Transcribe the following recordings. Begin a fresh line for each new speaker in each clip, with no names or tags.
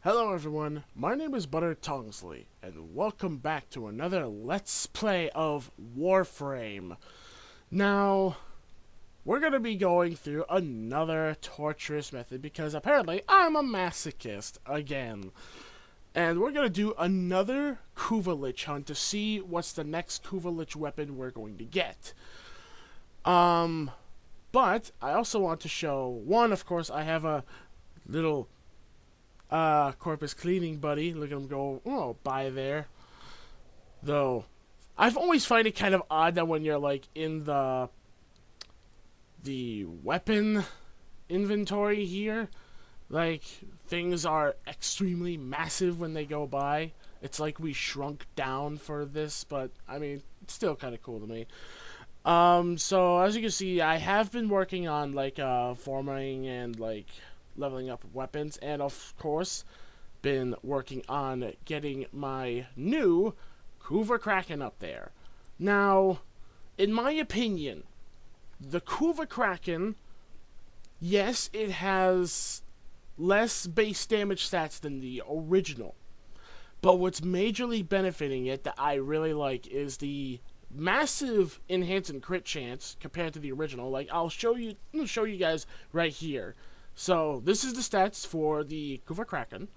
Hello everyone, my name is Tongsly, and welcome back to another Let's Play of Warframe. Now, we're going to be going through another torturous method because apparently I'm a masochist again. And we're going to do another Kuva Lich hunt to see what's the next Kuva Lich weapon we're going to get. But I also want to show, one, of course, I have a little corpus cleaning buddy. Look at him go, by there. Though, I've always find it kind of odd that when you're, like, in the weapon inventory here, like, things are extremely massive when they go by. It's like we shrunk down for this, but, I mean, it's still kind of cool to me. So, as you can see, I have been working on, like, forming and, like, leveling up weapons, and of course been working on getting my new Kuva Kraken up there. Now, in my opinion, the Kuva Kraken, yes, it has less base damage stats than the original, but what's majorly benefiting it that I really like is the massive enhance and crit chance compared to the original. Like, I'll show you guys right here. So, this is the stats for the Kuva Kraken.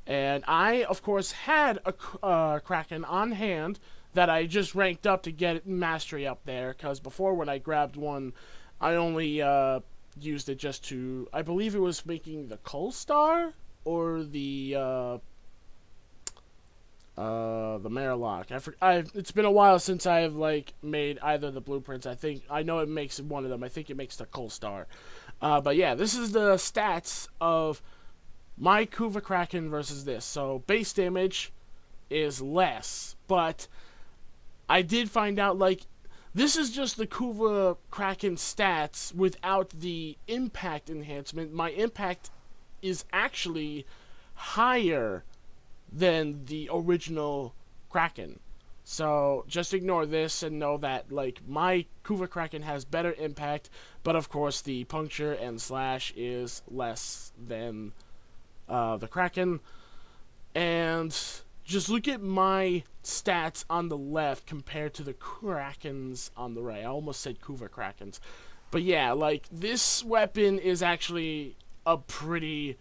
And I, of course, had a Kraken on hand that I just ranked up to get mastery up there. Because before, when I grabbed one, I only used it just to... I believe it was making the Coal Star or the Marlock. It's been a while since I've, like, made either the blueprints. I know it makes one of them. I think it makes the Coal Star. But yeah, this is the stats of my Kuva Kraken versus this. So, base damage is less. But I did find out, like, this is just the Kuva Kraken stats without the impact enhancement. My impact is actually higher than the original Kraken. So, just ignore this and know that, like, my Kuva Kraken has better impact, but of course the puncture and slash is less than the Kraken. And just look at my stats on the left compared to the Krakens on the right. I almost said Kuva Krakens. But yeah, like, this weapon is actually a pretty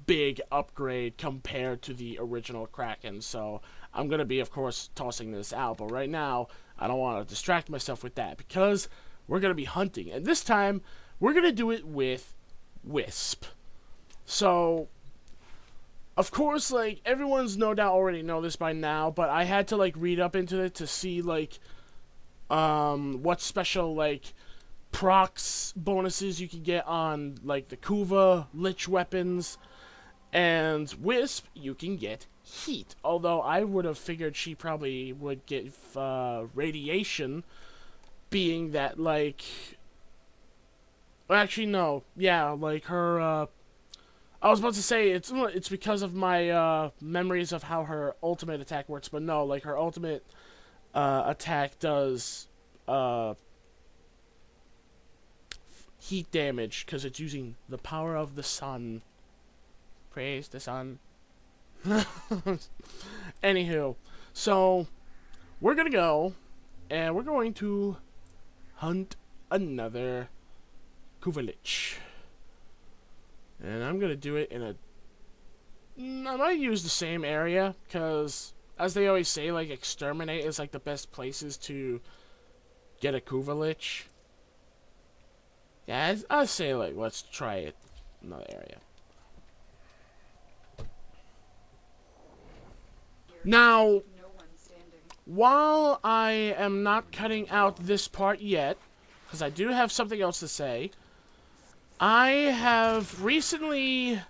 big upgrade compared to the original Kraken. So, I'm going to be, of course, tossing this out. But right now, I don't want to distract myself with that because we're going to be hunting. And this time, we're going to do it with Wisp. So, of course, like, everyone's no doubt already know this by now. But I had to, like, read up into it to see, like, what special, like, procs bonuses you can get on, like, the Kuva Lich weapons. And Wisp, you can get heat. Although I would have figured she probably would get radiation, being that, like... Well, actually, no. Yeah, like her... I was about to say it's because of my memories of how her ultimate attack works, but no, like her ultimate attack does heat damage because it's using the power of the sun. Praise the sun. Anywho, so we're gonna go and we're going to hunt another Kuva Lich. And I'm gonna do it in a... I might use the same area because, as they always say, like, exterminate is like the best places to get a Kuva Lich. Yeah, I'd say, like, let's try it in another area. Now, while I am not cutting out this part yet, because I do have something else to say, I have recently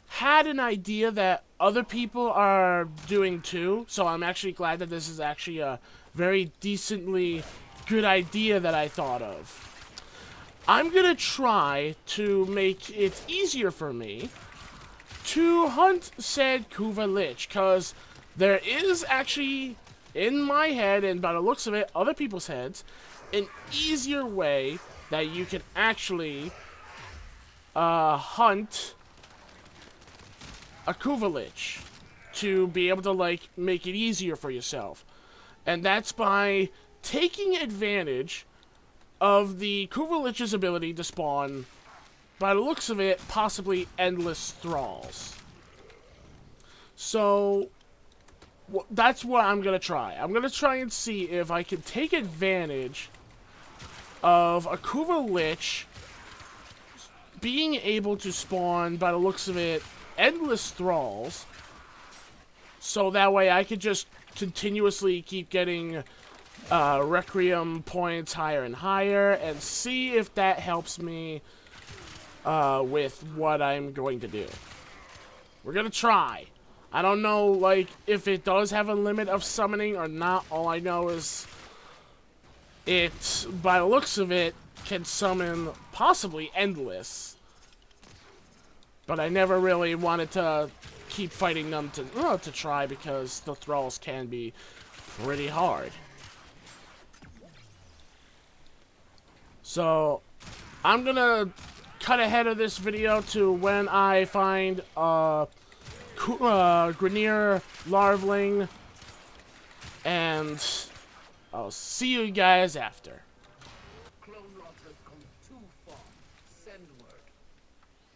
had an idea that other people are doing too, so I'm actually glad that this is actually a very decently good idea that I thought of. I'm gonna try to make it easier for me to hunt said Kuva Lich, because there is actually, in my head, and by the looks of it, other people's heads, an easier way that you can actually hunt a Kuva Lich to be able to, like, make it easier for yourself. And that's by taking advantage of the Kuva Lich's ability to spawn, by the looks of it, possibly endless thralls. So, that's what I'm going to try. I'm going to try and see if I can take advantage of a Kuva Lich being able to spawn, by the looks of it, endless thralls. So that way I could just continuously keep getting Requiem points higher and higher, and see if that helps me with what I'm going to do. We're going to try. I don't know, like, if it does have a limit of summoning or not. All I know is it, by the looks of it, can summon possibly endless. But I never really wanted to keep fighting them to try, because the thralls can be pretty hard. So, I'm gonna cut ahead of this video to when I find Grineer Larvling, and I'll see you guys after.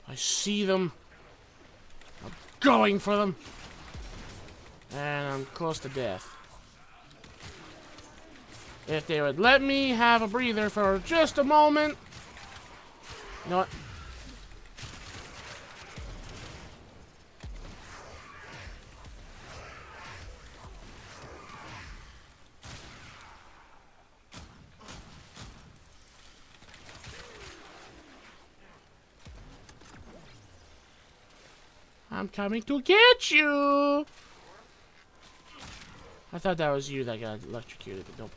I see them. I'm going for them. And I'm close to death. If they would let me have a breather for just a moment. You know what? I'm coming to get you! I thought that was you that got electrocuted, but nope.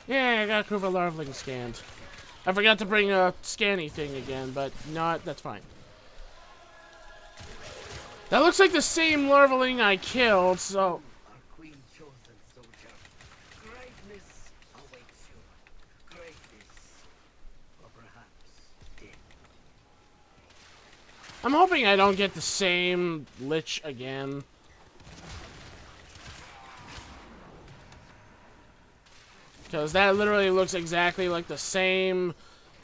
Yeah, I got Kuva Larvling scanned. I forgot to bring a scanny thing again, but not. That's fine. That looks like the same Larvling I killed, so... I'm hoping I don't get the same Lich again. Because that literally looks exactly like the same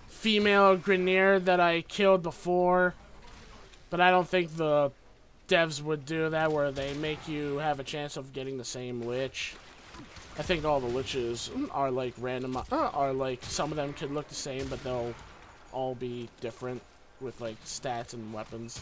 female Grineer that I killed before. But I don't think the devs would do that, where they make you have a chance of getting the same Lich. I think all the Liches are like random, are like, some of them could look the same, but they'll all be different with like stats and weapons.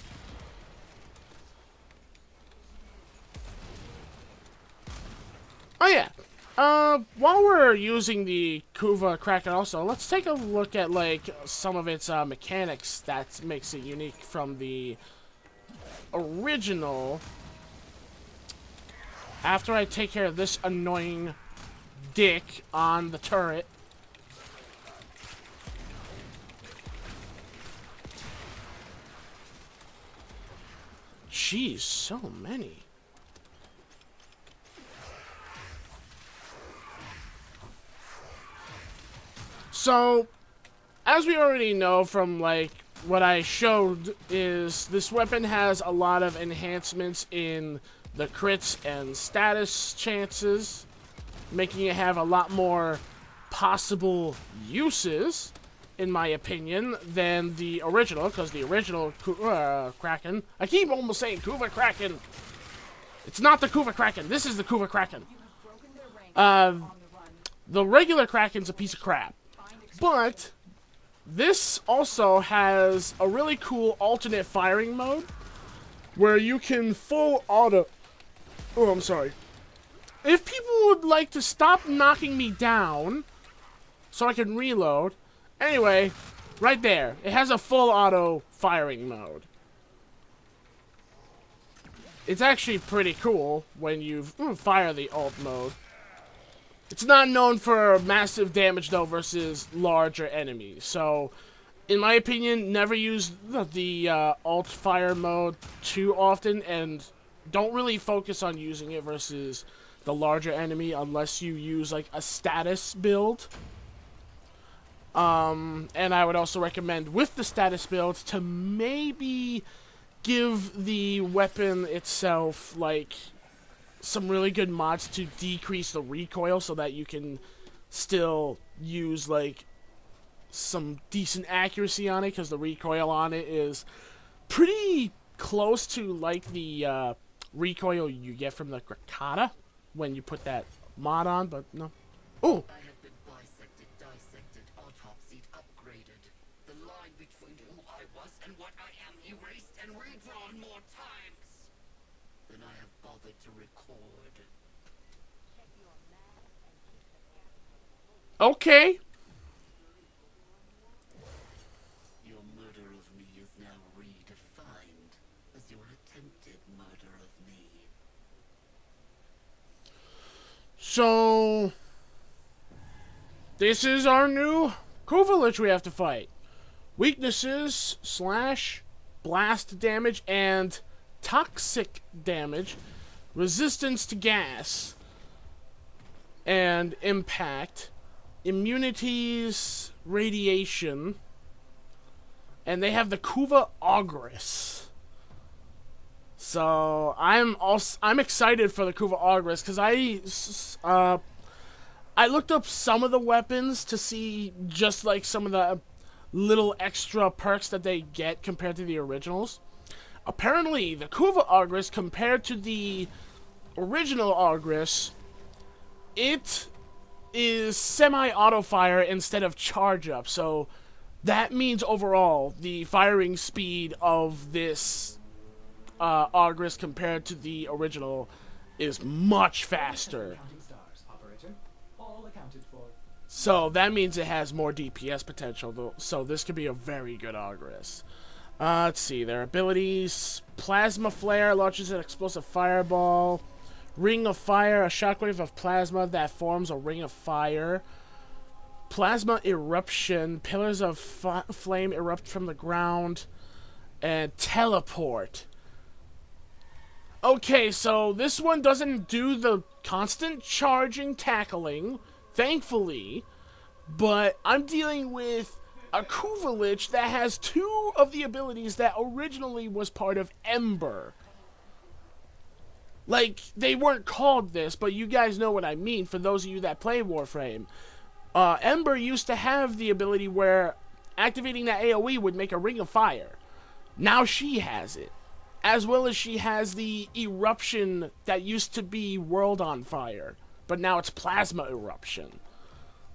Oh yeah. While we're using the Kuva Kraken also, let's take a look at like some of its mechanics that makes it unique from the original. After I take care of this annoying dick on the turret. Jeez, so many. So, as we already know from, like, what I showed, is this weapon has a lot of enhancements in the crits and status chances, making it have a lot more possible uses, in my opinion, than the original, because the original Kraken... I keep almost saying Kuva Kraken! It's not the Kuva Kraken, this is the Kuva Kraken! The regular Kraken's a piece of crap. But this also has a really cool alternate firing mode where you can full auto... Oh, I'm sorry. If people would like to stop knocking me down so I can reload... Anyway, right there. It has a full auto firing mode. It's actually pretty cool when you fire the alt mode. It's not known for massive damage, though, versus larger enemies. So, in my opinion, never use the alt fire mode too often, and don't really focus on using it versus the larger enemy unless you use like a status build. And I would also recommend with the status build to maybe give the weapon itself like some really good mods to decrease the recoil so that you can still use like some decent accuracy on it, because the recoil on it is pretty close to like the recoil you get from the Grakata when you put that mod on, but no. Oh!
I have been bisected, dissected, autopsied, upgraded. The line between who I was and what I am erased and redrawn more times than I have bothered to record.
Okay.
Your murder of me is now redefined as your attempted murder of me.
So this is our new Kuva Lich we have to fight. Weaknesses: slash, blast damage, and toxic damage, resistance to gas, and impact, immunities, radiation, and they have the Kuva Ogress. So I'm excited for the Kuva Ogress because I looked up some of the weapons to see just like some of the little extra perks that they get compared to the originals. Apparently, the Kuva Ogress compared to the original Ogress, it is semi-auto fire instead of charge up. So that means overall the firing speed of this Ogress compared to the original is much faster. So that means it has more DPS potential, though. So this could be a very good Ogress. Let's see, their abilities: Plasma Flare launches an explosive fireball. Ring of Fire, a shockwave of plasma that forms a ring of fire. Plasma Eruption, pillars of flame erupt from the ground. And Teleport. Okay, so this one doesn't do the constant charging, tackling, thankfully, but I'm dealing with a Kuva Lich that has two of the abilities that originally was part of Ember. Like, they weren't called this, but you guys know what I mean for those of you that play Warframe. Ember used to have the ability where activating that AoE would make a ring of fire. Now she has it. As well as she has the eruption that used to be World on Fire, but now it's Plasma Eruption.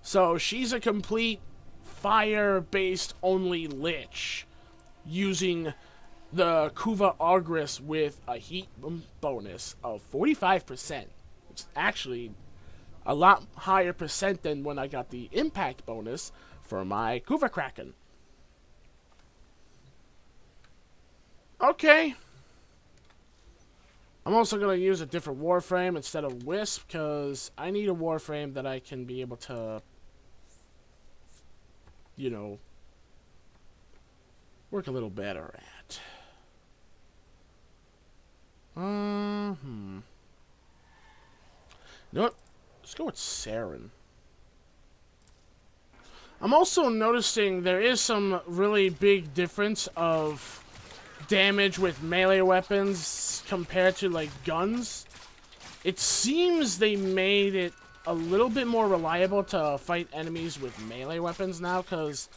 So she's a complete fire-based only Lich, using the Kuva Ogress with a heat bonus of 45%. It's actually a lot higher percent than when I got the impact bonus for my Kuva Kraken. Okay. I'm also going to use a different Warframe instead of Wisp, because I need a Warframe that I can be able to, you know, work a little better at. You know what? Let's go with Saren. I'm also noticing there is some really big difference of damage with melee weapons compared to like guns. It seems they made it a little bit more reliable to fight enemies with melee weapons now, because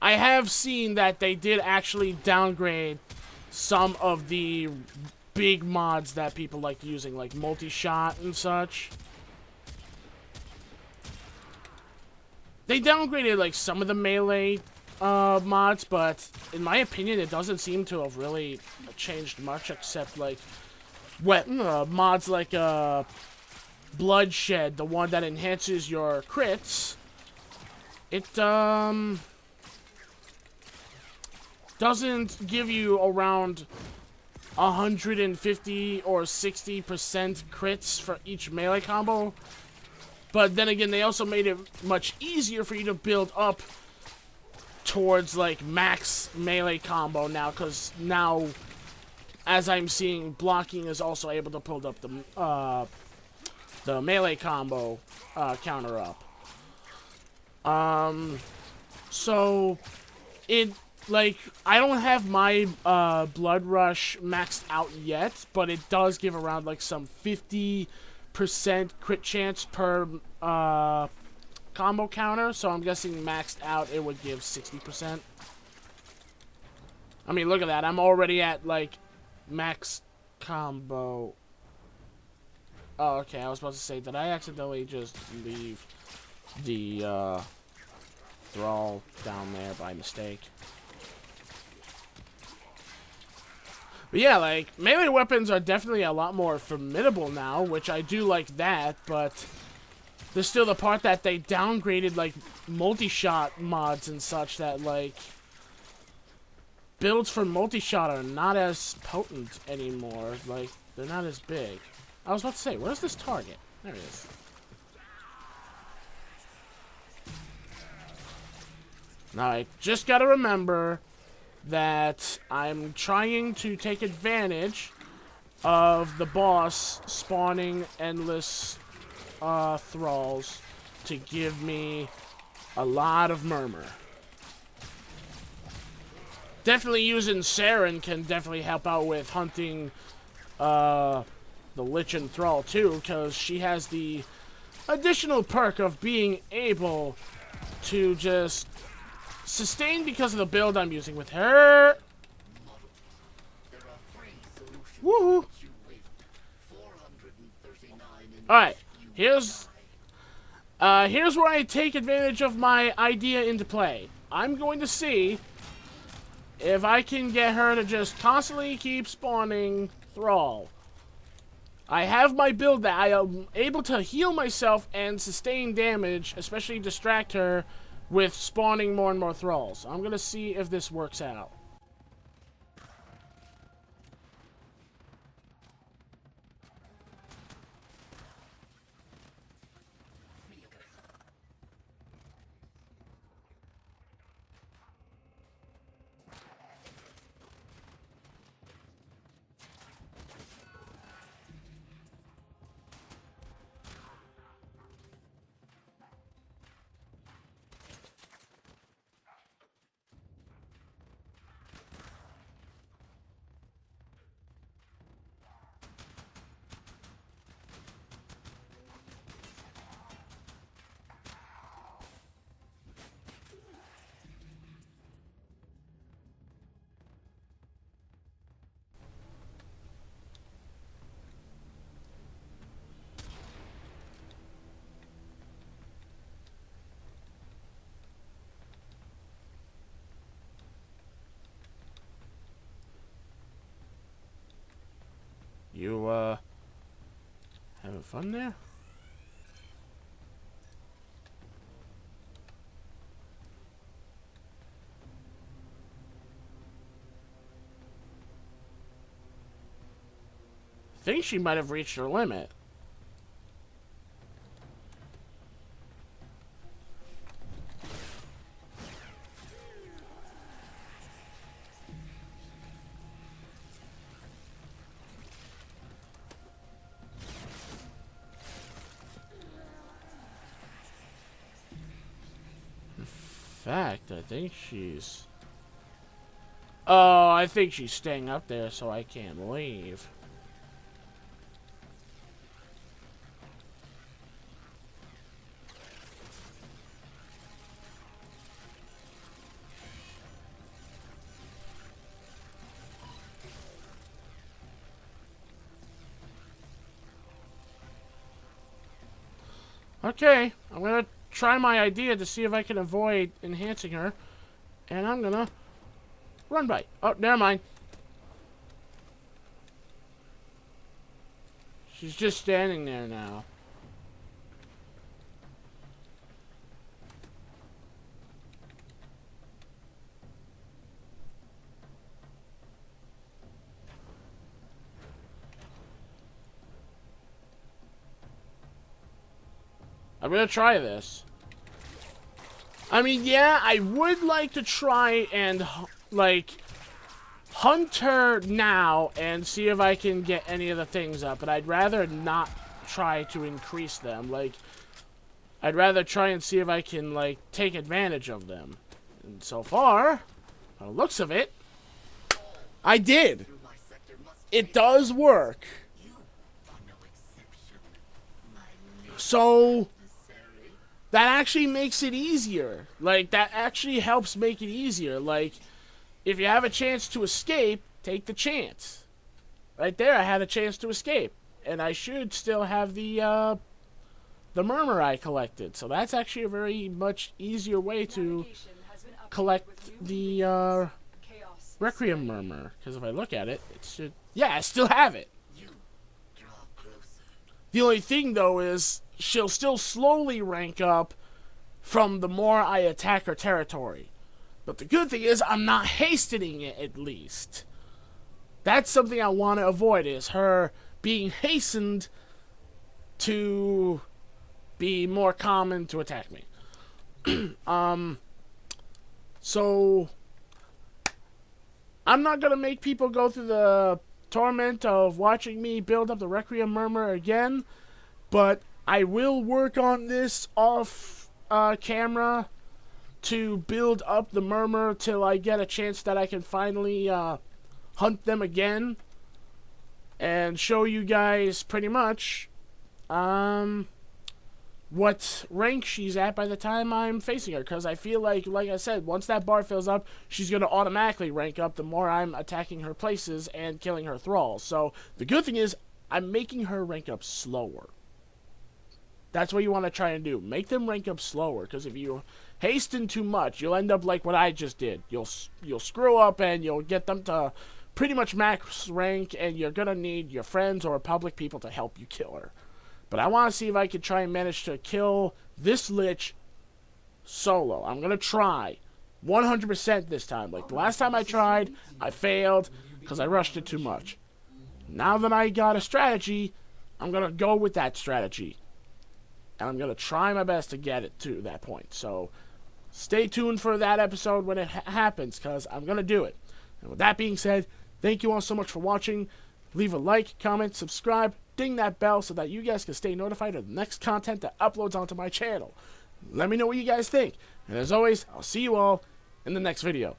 I have seen that they did actually downgrade some of the big mods that people like using, like multi-shot and such. They downgraded like some of the melee mods, but in my opinion it doesn't seem to have really changed much, except like mods like Bloodshed, the one that enhances your crits. It doesn't give you around 150 or 60% crits for each melee combo, but then again they also made it much easier for you to build up towards like max melee combo now, because now, as I'm seeing, blocking is also able to build up the the melee combo counter up. So it like I don't have my blood rush maxed out yet, but it does give around like some 50% crit chance per combo counter. So I'm guessing maxed out it would give 60%. I mean, look at that. I'm already at like max combo. Oh, okay. I was supposed to say, did I accidentally just leave the thrall down there by mistake? But yeah, like, melee weapons are definitely a lot more formidable now, which I do like that, but there's still the part that they downgraded, like, multi-shot mods and such that, like, builds for multi-shot are not as potent anymore. Like, they're not as big. I was about to say, where's this target? There he is. Now, I just gotta remember that I'm trying to take advantage of the boss spawning endless thralls to give me a lot of Murmur. Definitely using Saren can definitely help out with hunting the Lich and Thrall too, because she has the additional perk of being able to just sustain because of the build I'm using with her. Woohoo! Alright, here's where I take advantage of my idea into play. I'm going to see if I can get her to just constantly keep spawning Thrall. I have my build that I am able to heal myself and sustain damage, especially distract her with spawning more and more Thralls. I'm going to see if this works out. You, having fun there? I think she might have reached her limit. Fact, I think she's... Oh, I think she's staying up there so I can't leave. Okay, I'm gonna try my idea to see if I can avoid enhancing her. And I'm gonna run by. Oh, never mind. She's just standing there now. I'm gonna try this. I mean, yeah, I would like to try and, like, hunt her now and see if I can get any of the things up, but I'd rather not try to increase them. Like, I'd rather try and see if I can, like, take advantage of them. And so far, by the looks of it, I did. It does work. So that actually makes it easier. Like, that actually helps make it easier. Like, if you have a chance to escape, take the chance. Right there, I had a chance to escape. And I should still have the Murmur I collected. So that's actually a very much easier way to collect the Requiem Murmur. Because if I look at it, it should... Yeah, I still have it. The only thing, though, is she'll still slowly rank up from the more I attack her territory. But the good thing is I'm not hastening it, at least. That's something I want to avoid, is her being hastened to be more common to attack me. So I'm not going to make people go through the torment of watching me build up the Requiem Murmur again, but I will work on this off camera to build up the Murmur till I get a chance that I can finally hunt them again and show you guys pretty much what rank she's at by the time I'm facing her, because I feel like I said, once that bar fills up, she's going to automatically rank up the more I'm attacking her places and killing her thralls. So the good thing is I'm making her rank up slower. That's what you want to try and do. Make them rank up slower, because if you hasten too much, you'll end up like what I just did. You'll screw up and you'll get them to pretty much max rank, and you're going to need your friends or public people to help you kill her. But I want to see if I can try and manage to kill this Lich solo. I'm going to try 100% this time. Like the last time I tried, I failed because I rushed it too much. Now that I got a strategy, I'm going to go with that strategy. And I'm going to try my best to get it to that point. So stay tuned for that episode when it happens, because I'm going to do it. And with that being said, thank you all so much for watching. Leave a like, comment, subscribe, ding that bell so that you guys can stay notified of the next content that uploads onto my channel. Let me know what you guys think. And as always, I'll see you all in the next video.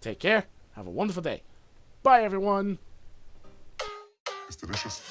Take care. Have a wonderful day. Bye, everyone.
It's delicious.